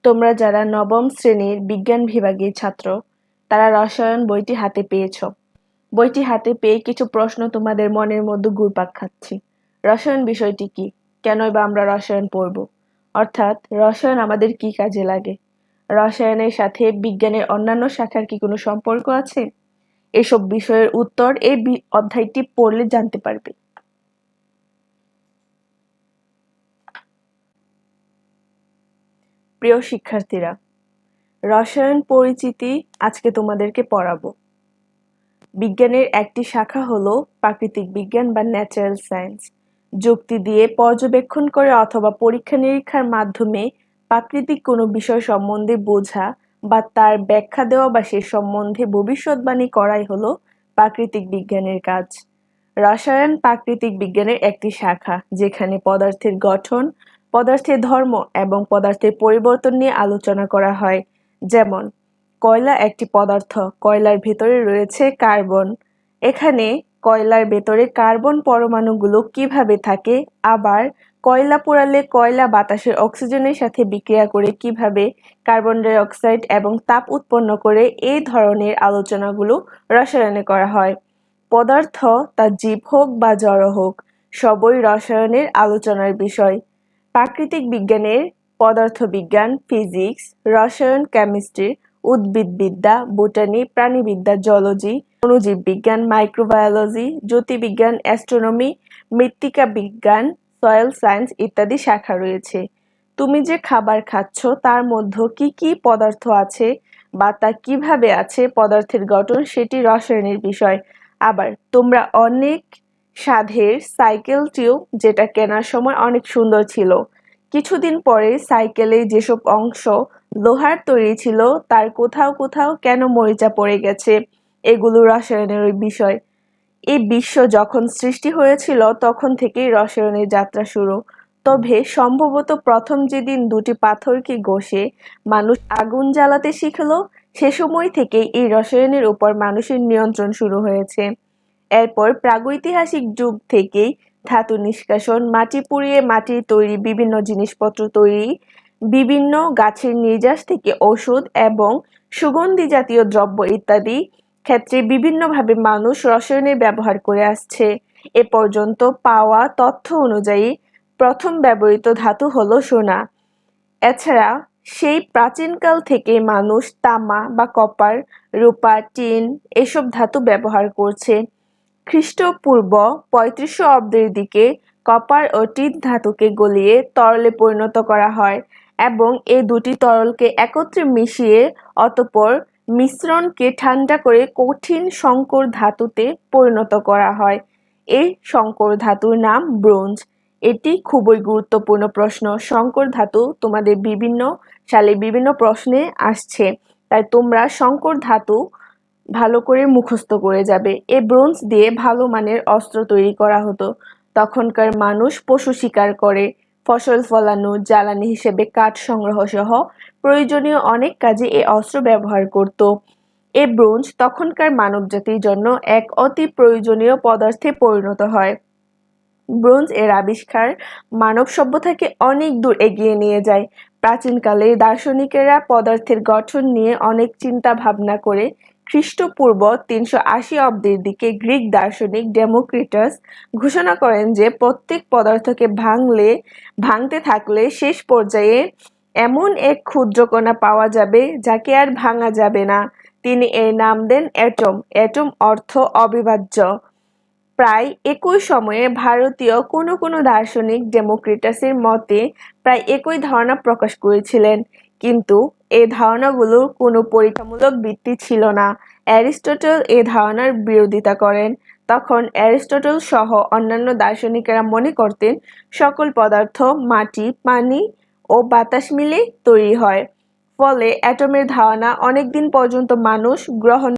তোমরা যারা নবম শ্রেণীর বিজ্ঞান বিভাগের ছাত্র, তারা রসায়ন বইটি হাতে পেয়েছ। বইটি হাতে পেয়ে কিছু প্রশ্ন তোমাদের মনের মধ্যে ঘুরপাক খাচ্ছি। রসায়ন বিষয়টি কি? কেনই বা আমরা রসায়ন পড়ব? অর্থাৎ রসায়ন আমাদের কি কাজে লাগে? রসায়নের সাথে বিজ্ঞানের অন্যান্য শাখার কি কোনো সম্পর্ক আছে? এসব বিষয়ের উত্তর এই অধ্যায়টি পড়লে জানতে পারবে। প্রিয় শিক্ষার্থীরা, রসায়ন পরিচিতি আজকে তোমাদেরকে পড়াবো। বিজ্ঞানের একটি শাখা হলো প্রাকৃতিক বিজ্ঞান বা ন্যাচারাল সায়েন্স। যুক্তি দিয়ে পর্যবেক্ষণ করে অথবা পরীক্ষা নিরীক্ষার মাধ্যমে প্রাকৃতিক কোনো বিষয় সম্বন্ধে বোঝা বা তার ব্যাখ্যা দেওয়া বা সে সম্বন্ধে ভবিষ্যৎবাণী করাই হলো প্রাকৃতিক বিজ্ঞানের কাজ। রসায়ন প্রাকৃতিক বিজ্ঞানের একটি শাখা, যেখানে পদার্থের গঠন, পদার্থের ধর্ম এবং পদার্থের পরিবর্তন নিয়ে আলোচনা করা হয়। যেমন কয়লা একটি পদার্থ, কয়লার ভেতরে রয়েছে কার্বন। এখানে কয়লার ভেতরে কার্বন পরমাণুগুলো কিভাবে থাকে, আবার কয়লা পোড়ালে কয়লা বাতাসের অক্সিজেনের সাথে বিক্রিয়া করে কিভাবে কার্বন ডাই অক্সাইড এবং তাপ উৎপন্ন করে, এই ধরনের আলোচনাগুলো রসায়নে করা হয়। পদার্থ তা জীব হোক বা জড় হোক, সবই রসায়নের আলোচনার বিষয়। প্রাকৃতিক বিজ্ঞানের পদার্থবিজ্ঞান, ফিজিক্স, রসায়ন, কেমিস্ট্রি, উদ্ভিদবিদ্যা, বোটানি, প্রাণীবিদ্যা, জুলজি, অণুজীব বিজ্ঞান, মাইক্রোবায়োলজি, জ্যোতির্বিজ্ঞান, অ্যাস্ট্রোনমি, মৃত্তিকা বিজ্ঞান, সয়েল সায়েন্স ইত্যাদি শাখা রয়েছে। তুমি যে খাবার খাচ্ছ তার মধ্যে কি কি পদার্থ আছে বা তা কিভাবে আছে, পদার্থের গঠন, সেটি রসায়নের বিষয়। আবার তোমরা অনেক স্বাদের সাইকেলটিও, যেটা কেনার সময় অনেক সুন্দর ছিল, কিছুদিন পরে সাইকেলে যেসব অংশ লোহার তৈরি ছিল তার কোথাও কোথাও কেন মরিচা পড়ে গেছে, এগুলো রসায়নের বিষয়। এই বিশ্ব যখন সৃষ্টি হয়েছিল তখন থেকেই রসায়নের যাত্রা শুরু। তবে সম্ভবত প্রথম যেদিন দুটি পাথরকে ঘষে মানুষ আগুন জ্বালাতে শিখলো, সে সময় থেকেই এই রসায়নের উপর মানুষের নিয়ন্ত্রণ শুরু হয়েছে। এরপর প্রাগৈতিহাসিক যুগ থেকেই ধাতু নিষ্কাশন, মাটি পুড়িয়ে মাটির তৈরি বিভিন্ন জিনিসপত্র তৈরি, বিভিন্ন গাছের নির্যাস থেকে ওষুধ এবং সুগন্ধি জাতীয় দ্রব্য ইত্যাদি ক্ষেত্রে বিভিন্নভাবে মানুষ রসায়নের ব্যবহার করে আসছে। এ পর্যন্ত পাওয়া তথ্য অনুযায়ী প্রথম ব্যবহৃত ধাতু হলো সোনা। এছাড়া সেই প্রাচীনকাল থেকে মানুষ তামা বা কপার, রূপা, টিন এসব ধাতু ব্যবহার করছে। খ্রিস্টপূর্ব ৩৫০০ অব্দের দিকে কপার ও টিন ধাতুকে গলিয়ে তরলে পরিণত করা হয় এবং এই দুটি তরলকে একত্রে মিশিয়ে অতঃপর মিশ্রণকে ঠান্ডা করে কঠিন সংকর ধাতুতে পরিণত করা হয়। এই সংকর ধাতুর নাম ব্রোঞ্জ। এটি খুবই গুরুত্বপূর্ণ প্রশ্ন। সংকর ধাতু তোমাদের বিভিন্ন সালে বিভিন্ন প্রশ্নে আসছে, তাই তোমরা সংকর ধাতু ভালো করে মুখস্থ করে যাবে। এই ব্রোঞ্জ দিয়ে ভালো মানের অস্ত্র তৈরি করা হতো। তখনকার মানুষ পশু শিকার করে, ফসল ফলানো, জ্বালানি হিসেবে কাঠ সংগ্রহ সহ প্রয়োজনীয় অনেক কাজে এই অস্ত্র ব্যবহার করত। এই ব্রোঞ্জ তখনকার মানবজাতির জন্য এক অতি প্রয়োজনীয় পদার্থে পরিণত হয়। ব্রোঞ্জ এর আবিষ্কার মানব সভ্যতাকে অনেক দূর এগিয়ে নিয়ে যায়। প্রাচীনকালে দার্শনিকেরা পদার্থের গঠন নিয়ে অনেক চিন্তা ভাবনা করে খ্রিস্টপূর্ব ৩৮০ অব্দের দিকে গ্রিক দার্শনিক ডেমোক্রিটাস ঘোষণা করেন যে প্রত্যেক পদার্থকে ভাঙতে থাকলে শেষ পর্যায়ে এমন এক ক্ষুদ্র কণা পাওয়া যাবে যাকে আর ভাঙা যাবে না। তিনি এর নাম দেন অ্যাটম। অ্যাটম অর্থ অবিভাজ্য। প্রায় একই সময়ে ভারতীয় কোনো দার্শনিক ডেমোক্রিটাসের মতে প্রায় একই ধারণা প্রকাশ করেছিলেন, কিন্তু এই ধারণাগুলোর কোনো পরীক্ষামূলক ভিত্তি ছিল না। অ্যারিস্টটল এই ধারণার বিরোধিতা করেন। তখন অ্যারিস্টটল সহ অন্যান্য দার্শনিকেরা মনে করতেন সকল পদার্থ মাটি, পানি ও বাতাস মিলে তৈরি হয়। ফলে অ্যাটমের ধারণা অনেকদিন পর্যন্ত মানুষ গ্রহণ